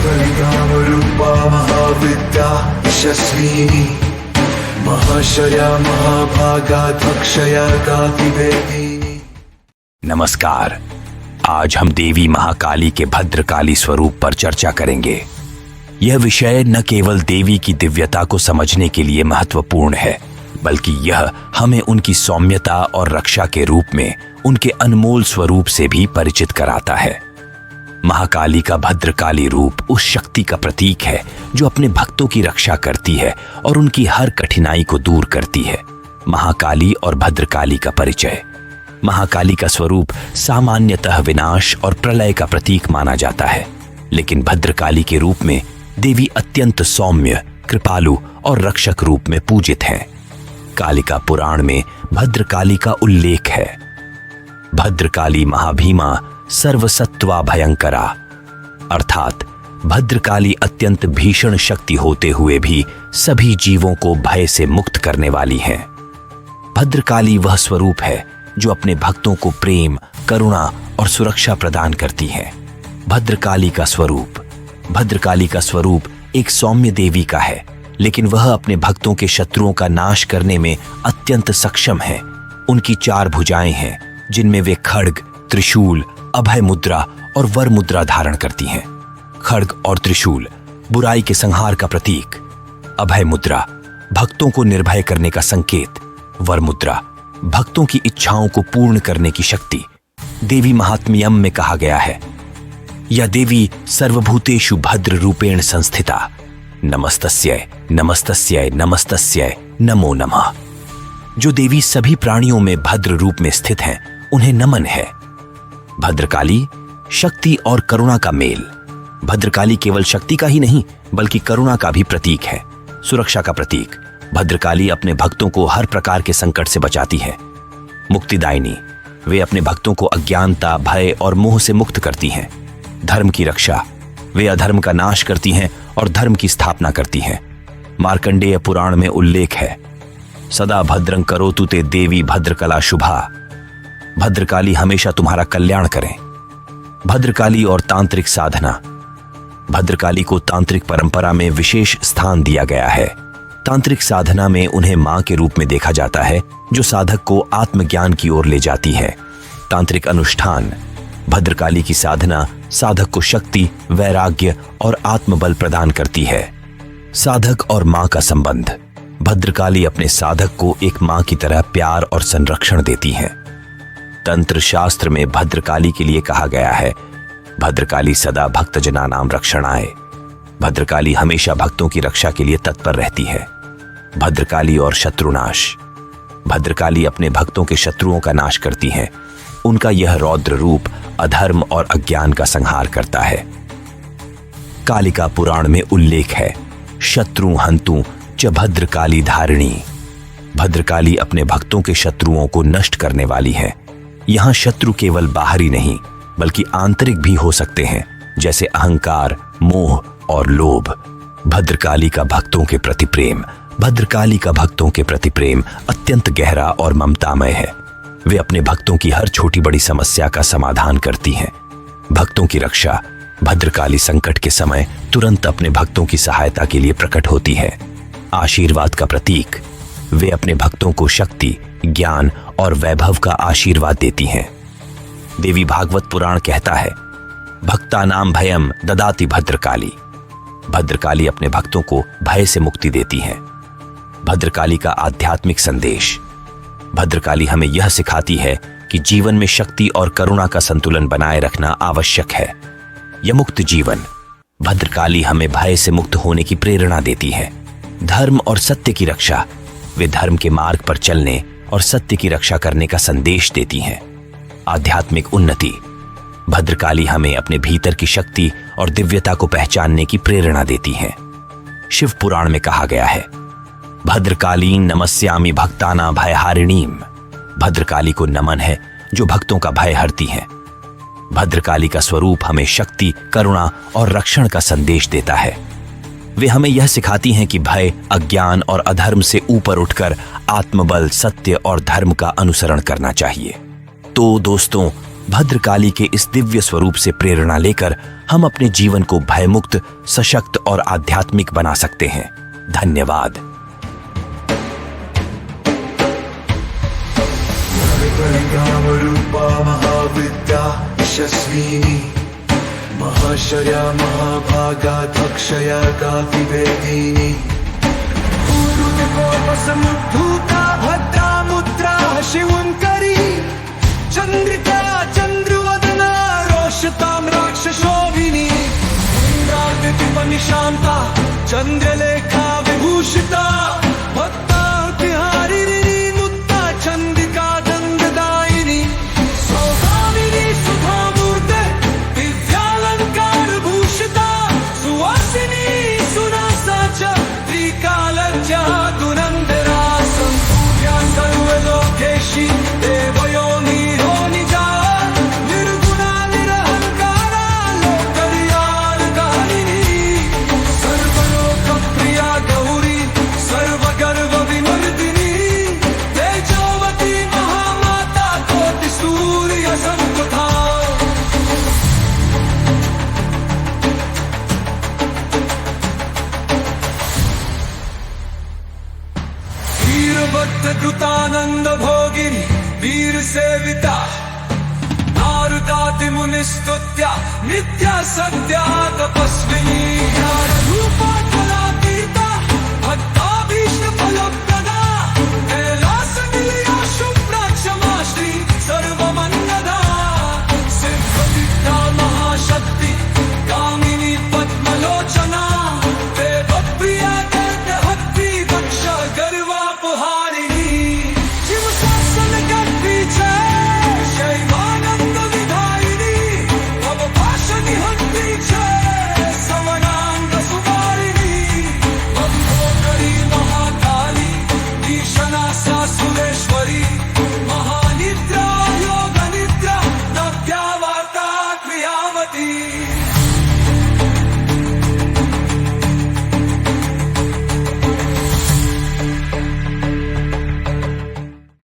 रूपा महाविद्या यशस्विनी महाशया महाभागा धक्षया कातिवेदिनी। नमस्कार। आज हम देवी महाकाली के भद्रकाली स्वरूप पर चर्चा करेंगे। यह विषय न केवल देवी की दिव्यता को समझने के लिए महत्वपूर्ण है, बल्कि यह हमें उनकी सौम्यता और रक्षा के रूप में उनके अनमोल स्वरूप से भी परिचित कराता है। महाकाली का भद्रकाली रूप उस शक्ति का प्रतीक है जो अपने भक्तों की रक्षा करती है और उनकी हर कठिनाई को दूर करती है। महाकाली और भद्रकाली का परिचय। महाकाली का स्वरूप सामान्यतः विनाश और प्रलय का प्रतीक माना जाता है, लेकिन भद्रकाली के रूप में देवी अत्यंत सौम्य, कृपालु और रक्षक रूप में पूजित हैं। कालिका पुराण में भद्रकाली का उल्लेख है। भद्रकाली महाभीमा सर्वसत्वा भयंकरा, अर्थात भद्रकाली अत्यंत भीषण शक्ति होते हुए भी सभी जीवों को भय से मुक्त करने वाली हैं। भद्रकाली वह स्वरूप है जो अपने भक्तों को प्रेम, करुणा और सुरक्षा प्रदान करती है। भद्रकाली का स्वरूप एक सौम्य देवी का है, लेकिन वह अपने भक्तों के शत्रुओं का नाश करने में अत्यंत सक्षम है। उनकी 4 भुजाएं हैं, जिनमें वे खड्ग, त्रिशूल, अभय मुद्रा और वर मुद्रा धारण करती हैं। खड्ग और त्रिशूल बुराई के संहार का प्रतीक, अभय मुद्रा भक्तों को निर्भय करने का संकेत, वर मुद्रा भक्तों की इच्छाओं को पूर्ण करने की शक्ति। देवी महात्म्यम में कहा गया है, या देवी सर्वभूतेषु भद्र रूपेण संस्थिता, नमस्तस्यै नमस्तस्यै नमस्तस्यै नमो नमः। जो देवी सभी प्राणियों में भद्र रूप में स्थित हैं, उन्हें नमन है। भद्रकाली शक्ति और करुणा का मेल। भद्रकाली केवल शक्ति का ही नहीं, बल्कि करुणा का भी प्रतीक है, सुरक्षा का प्रतीक। भद्रकाली अपने भक्तों को हर प्रकार के संकट से बचाती है। मुक्तिदायिनी, वे अपने भक्तों को अज्ञानता, भय और मोह से मुक्त करती हैं। धर्म की रक्षा, वे अधर्म का नाश करती हैं और धर्म की स्थापना करती हैं। मार्कंडेय पुराण में उल्लेख है, सदा भद्रं करोतु ते देवी भद्रकला शुभा। भद्रकाली हमेशा तुम्हारा कल्याण करें। भद्रकाली और तांत्रिक साधना। भद्रकाली को तांत्रिक परंपरा में विशेष स्थान दिया गया है। तांत्रिक साधना में उन्हें मां के रूप में देखा जाता है, जो साधक को आत्मज्ञान की ओर ले जाती है। तांत्रिक अनुष्ठान। भद्रकाली की साधना साधक को शक्ति, वैराग्य और आत्मबल प्रदान करती है। साधक और मां का संबंध। भद्रकाली अपने साधक को एक मां की तरह प्यार और संरक्षण देती हैं। तंत्र शास्त्र में भद्रकाली के लिए कहा गया है, भद्रकाली सदा भक्तजनानां रक्षणाय। भद्रकाली हमेशा भक्तों की रक्षा के लिए तत्पर रहती है। भद्रकाली और शत्रुनाश। भद्रकाली अपने भक्तों के शत्रुओं का नाश करती हैं। उनका यह रौद्र रूप अधर्म और अज्ञान का संहार करता है। कालिका पुराण में उल्लेख है, शत्रु हंतु च भद्रकाली धारिणी। भद्रकाली अपने भक्तों के शत्रुओं को नष्ट करने वाली है। यहां शत्रु केवल बाहरी नहीं, बल्कि आंतरिक भी हो सकते हैं, जैसे अहंकार, मोह और लोभ। भद्रकाली का भक्तों के प्रति प्रेम। भद्रकाली का भक्तों के प्रति प्रेम अत्यंत गहरा और ममतामय है। वे अपने भक्तों की हर छोटी बड़ी समस्या का समाधान करती हैं। भक्तों की रक्षा। भद्रकाली संकट के समय तुरंत अपने भक्तों की सहायता के लिए प्रकट होती है। आशीर्वाद का प्रतीक। वे अपने भक्तों को शक्ति, ज्ञान और वैभव का आशीर्वाद देती हैं। देवी भागवत पुराण कहता है, भक्तानां भयम ददाति भद्रकाली। भद्रकाली अपने भक्तों को भय से मुक्ति देती हैं। भद्रकाली का आध्यात्मिक संदेश। भद्रकाली हमें यह सिखाती है कि जीवन में शक्ति और करुणा का संतुलन बनाए रखना आवश्यक है। यमुक्त जीवन। भद्रकाली हमें भय से मुक्त होने की प्रेरणा देती है। धर्म और सत्य की रक्षा। वे धर्म के मार्ग पर चलने और सत्य की रक्षा करने का संदेश देती हैं। आध्यात्मिक उन्नति। भद्रकाली हमें अपने भीतर की शक्ति और दिव्यता को पहचानने की प्रेरणा देती हैं। शिव पुराण में कहा गया है, भद्रकाली नमस्यामि भक्तानां भयहारिणीम। भद्रकाली को नमन है जो भक्तों का भय हरती हैं। भद्रकाली का स्वरूप हमें शक्ति, करुणा और रक्षण का संदेश देता है। वे हमें यह सिखाती हैं कि भय, अज्ञान और अधर्म से ऊपर उठकर आत्मबल, सत्य और धर्म का अनुसरण करना चाहिए। तो दोस्तों, भद्रकाली के इस दिव्य स्वरूप से प्रेरणा लेकर हम अपने जीवन को भयमुक्त, सशक्त और आध्यात्मिक बना सकते हैं। धन्यवाद। रूपा महाविद्या यशस्विनी महाशया महाभागा दक्षया कातिवेदिनी समुद्धूता भद्रा मुद्रा शिवंकरी चंद्रिका चंद्रवदना रोषताम राक्षसोभिनी निशांता चंद्रलेखा विभूषिता भक्ता तिहारिणी मुक्ता चंदिका दंडदायिनी सौभामिनी सुधामूर्ते दिव्यालंकार भूषिता सुवासिनी सुनासा च त्रिकालज्ञा दुरंधरा संपूर्या सर्वलोकेशी देवयोनिरो निजा निर्गुणा निरहंकारा लोकर्यालकारिणी सर्वलोकप्रिया गौरी सर्वगर्व विमर्दिनी तेजोवती महामाता कोटि सूर्य संप्रथा वीरभद्र कृतानंद भोगिनी वीर सेविता नारदाति मुनिस्तुत्या नित्या सत्या तपस्विनी रूपा